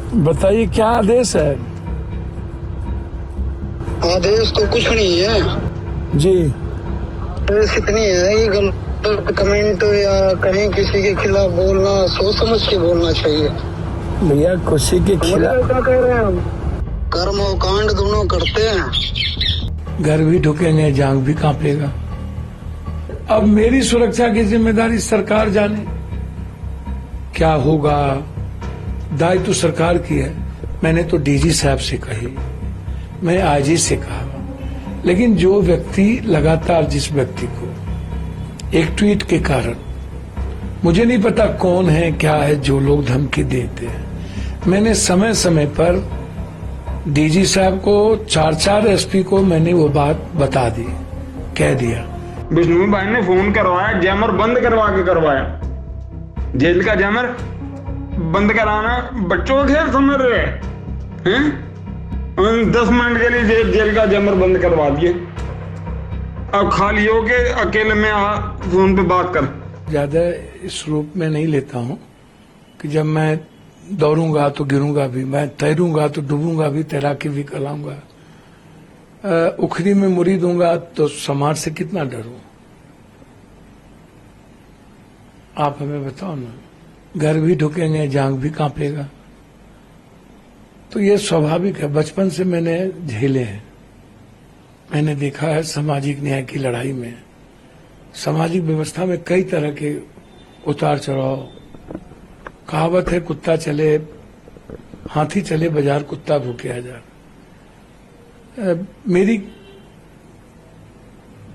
बताइए क्या आदेश है? आदेश तो कुछ नहीं है जी। आदेश इतनी है कि गलत कमेंट या कहीं किसी के खिलाफ बोलना सोच समझ के बोलना चाहिए। भैया खुशी के खिलाफ क्या कह रहे हैं हम? कर्म और कांड दोनों करते हैं। घर भी ढुकेंगे, जांग भी कांपेगा। अब मेरी सुरक्षा की जिम्मेदारी सरकार जाने। क्या होगा, दायित्व तो सरकार की है। मैंने तो डीजी साहब से कही, मैं आईजी से कहा, लेकिन जो व्यक्ति लगातार जिस व्यक्ति को एक ट्वीट के कारण, मुझे नहीं पता कौन है क्या है, जो लोग धमकी देते हैं, मैंने समय समय पर डीजी साहब को 4 एसपी को मैंने वो बात बता दी, कह दिया। विष्णु भाई ने फोन करवाया, जैमर बंद करवा के करवाया। जेल का जैमर बंद कराना बच्चों का खेल समझ रहे हैं? 10 मिनट के लिए जेल का जैमर बंद करवा दिए। अब खाली हो के अकेले में फोन पे बात कर। ज्यादा इस रूप में नहीं लेता हूं कि जब मैं दौड़ूंगा तो गिरूंगा भी, मैं तैरूंगा तो डूबूंगा भी, तैराकी भी कराऊंगा। उखरी में मुरी दूंगा तो समाज से कितना डरूं? आप हमें बताओ ना। घर भी ढुकेंगे, जांग भी कांपेगा। तो ये स्वाभाविक है, बचपन से मैंने झेले हैं। मैंने देखा है सामाजिक न्याय की लड़ाई में, सामाजिक व्यवस्था में कई तरह के उतार चढ़ाव। कहावत है, कुत्ता चले हाथी चले बाजार, कुत्ता भूखे आ जा। मेरी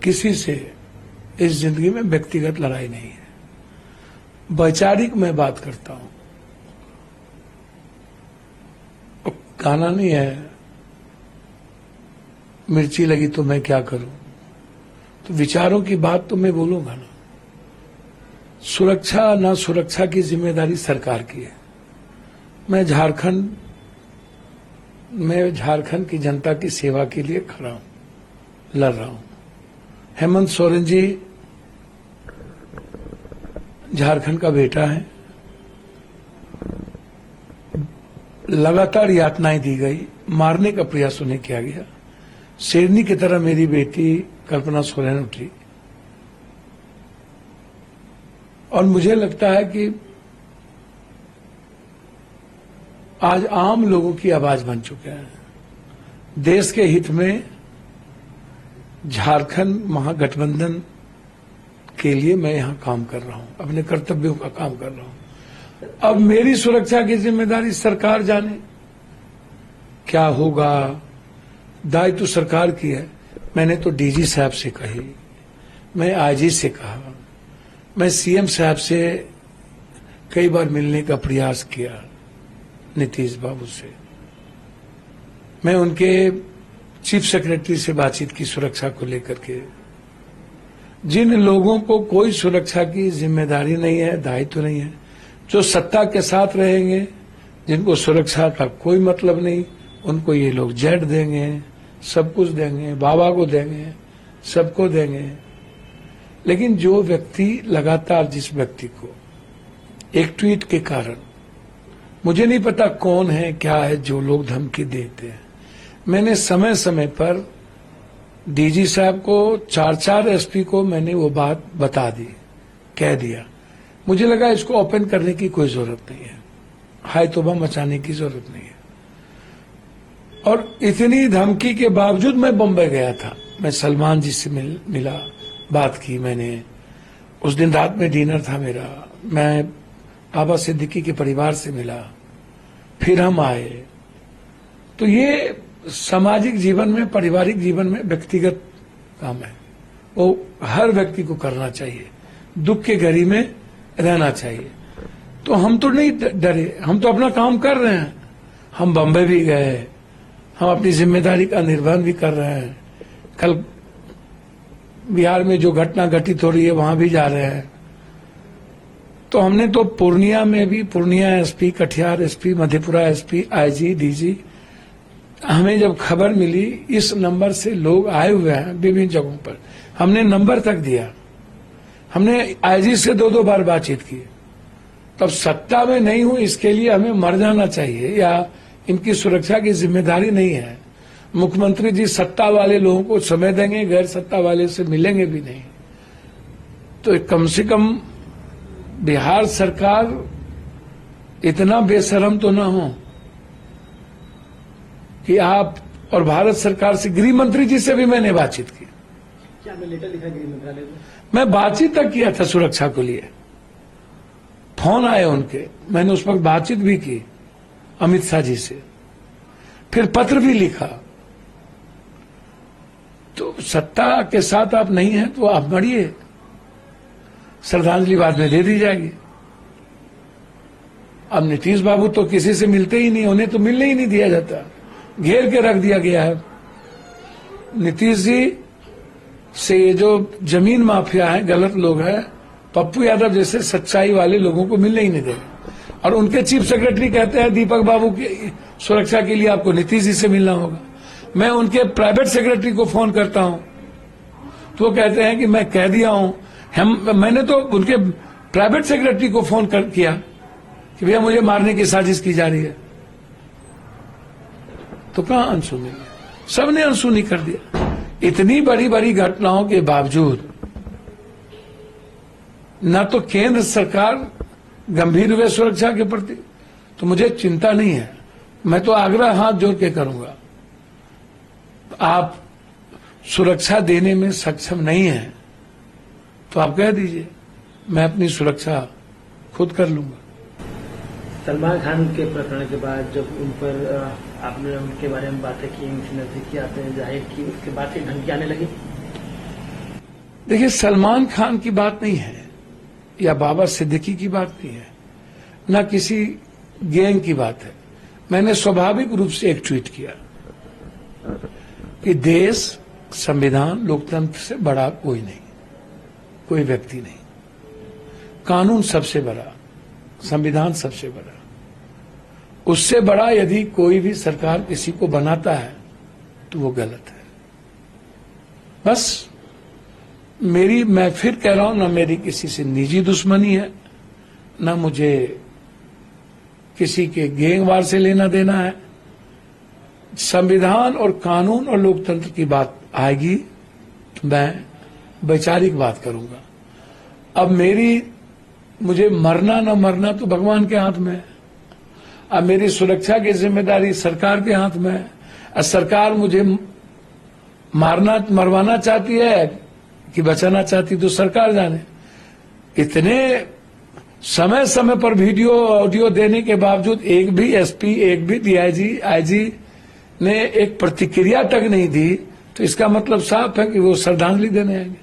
किसी से इस जिंदगी में व्यक्तिगत लड़ाई नहीं है, वैचारिक मैं बात करता हूं। गाना नहीं है, मिर्ची लगी तो मैं क्या करूं, तो विचारों की बात तो मैं बोलूंगा ना। सुरक्षा ना सुरक्षा की जिम्मेदारी सरकार की है। मैं झारखंड की जनता की सेवा के लिए खड़ा हूं, लड़ रहा हूं। हेमंत सोरेन जी झारखंड का बेटा है, लगातार यातनाएं दी गई, मारने का प्रयास उन्हें किया गया। शेरनी की तरह मेरी बेटी कल्पना सोरेन उठी, और मुझे लगता है कि आज आम लोगों की आवाज बन चुके हैं। देश के हित में झारखंड महागठबंधन के लिए मैं यहां काम कर रहा हूं, अपने कर्तव्यों का काम कर रहा हूं। अब मेरी सुरक्षा की जिम्मेदारी सरकार जाने। क्या होगा, दायित्व तो सरकार की है। मैंने तो डीजी साहब से कही, मैं आईजी से कहा, मैं सीएम साहब से कई बार मिलने का प्रयास किया, नीतीश बाबू से। मैं उनके चीफ सेक्रेटरी से बातचीत की सुरक्षा को लेकर के। जिन लोगों को कोई सुरक्षा की जिम्मेदारी नहीं है, दायित्व नहीं है, जो सत्ता के साथ रहेंगे, जिनको सुरक्षा का कोई मतलब नहीं, उनको ये लोग जेट देंगे, सब कुछ देंगे, बाबा को देंगे, सबको देंगे। लेकिन जो व्यक्ति लगातार जिस व्यक्ति को एक ट्वीट के कारण, मुझे नहीं पता कौन है क्या है, जो लोग धमकी देते हैं, मैंने समय समय पर डीजी साहब को 4 एसपी को मैंने वो बात बता दी, कह दिया। मुझे लगा इसको ओपन करने की कोई जरूरत नहीं है, हाय तौबा मचाने की जरूरत नहीं है। और इतनी धमकी के बावजूद मैं बम्बई गया था। मैं सलमान जी से मिला, बात की मैंने। उस दिन रात में डिनर था मेरा। मैं बाबा सिद्दीकी के परिवार से मिला, फिर हम आए। तो ये सामाजिक जीवन में, पारिवारिक जीवन में व्यक्तिगत काम है, वो हर व्यक्ति को करना चाहिए। दुख के घड़ी में रहना चाहिए। तो हम तो नहीं डरे, हम तो अपना काम कर रहे हैं। हम बम्बई भी गए, हम अपनी जिम्मेदारी का निर्वहन भी कर रहे हैं। कल बिहार में जो घटना घटित हो रही है वहां भी जा रहे हैं। तो हमने तो पूर्णिया में भी, Purnia SP, Katihar SP, Madhepura SP, IG, DG, हमें जब खबर मिली इस नंबर से लोग आए हुए हैं विभिन्न जगहों पर, हमने नंबर तक दिया। हमने आईजी से 2-2 बार बातचीत की। तब सत्ता में नहीं हूं इसके लिए हमें मर जाना चाहिए या इनकी सुरक्षा की जिम्मेदारी नहीं है। मुख्यमंत्री जी सत्ता वाले लोगों को समय देंगे, गैर सत्ता वाले से मिलेंगे भी नहीं। तो कम से कम बिहार सरकार इतना बेशरम तो ना हो कि आप, और भारत सरकार से, गृह मंत्री जी से भी मैंने बातचीत की। क्या आपने लेटर लिखा गृह मंत्रालय को? मैं बातचीत तक किया था सुरक्षा को लिए, फोन आए उनके, मैंने उस वक्त बातचीत भी की अमित शाह जी से, फिर पत्र भी लिखा। तो सत्ता के साथ आप नहीं हैं तो आप मरिए, श्रद्धांजलि बाद में दे दी जाएगी। अब नीतीश बाबू तो किसी से मिलते ही नहीं, उन्हें तो मिलने ही नहीं दिया जाता, घेर के रख दिया गया है। नीतीश जी से ये जो जमीन माफिया है, गलत लोग हैं, पप्पू यादव जैसे सच्चाई वाले लोगों को मिलने ही नहीं देंगे। और उनके चीफ सेक्रेटरी कहते हैं दीपक बाबू की सुरक्षा के लिए आपको नीतीश जी से मिलना होगा। मैं उनके प्राइवेट सेक्रेटरी को फोन करता हूं तो वो कहते हैं कि मैं कह दिया हूं। मैंने तो उनके प्राइवेट सेक्रेटरी को फोन किया कि भैया मुझे मारने की साजिश की जा रही है, तो कहां अनसुनी है, सबने अनसुनी कर दिया। इतनी बड़ी बड़ी घटनाओं के बावजूद न तो केंद्र सरकार गंभीर हुए सुरक्षा के प्रति, तो मुझे चिंता नहीं है। मैं तो आग्रह हाथ जोड़ के करूंगा, आप सुरक्षा देने में सक्षम नहीं हैं तो आप कह दीजिए, मैं अपनी सुरक्षा खुद कर लूंगा। सलमान खान के प्रकरण के बाद जब उन पर आपने उनके बारे में बातें की, उनसे नजदीकी आपने जाहिर की, उसके बाद से धमकी आने लगी। देखिए, सलमान खान की बात नहीं है या बाबा सिद्दीकी की बात नहीं है, न किसी गैंग की बात है। मैंने स्वाभाविक रूप से एक ट्वीट किया कि देश, संविधान, लोकतंत्र से बड़ा कोई नहीं, कोई व्यक्ति नहीं। कानून सबसे बड़ा, संविधान सबसे बड़ा, उससे बड़ा यदि कोई भी सरकार किसी को बनाता है तो वो गलत है। बस मैं फिर कह रहा हूं, ना मेरी किसी से निजी दुश्मनी है, ना मुझे किसी के गैंगवार से लेना देना है। संविधान और कानून और लोकतंत्र की बात आएगी तो मैं वैचारिक बात करूंगा। अब मुझे मरना न मरना तो भगवान के हाथ में है। अब मेरी सुरक्षा की जिम्मेदारी सरकार के हाथ में है। अब सरकार मुझे मरवाना चाहती है कि बचाना चाहती, तो सरकार जाने। इतने समय समय पर वीडियो ऑडियो देने के बावजूद एक भी एसपी, एक भी डीआईजी, आईजी ने एक प्रतिक्रिया तक नहीं दी, तो इसका मतलब साफ है कि वो श्रद्धांजलि देने आएंगे।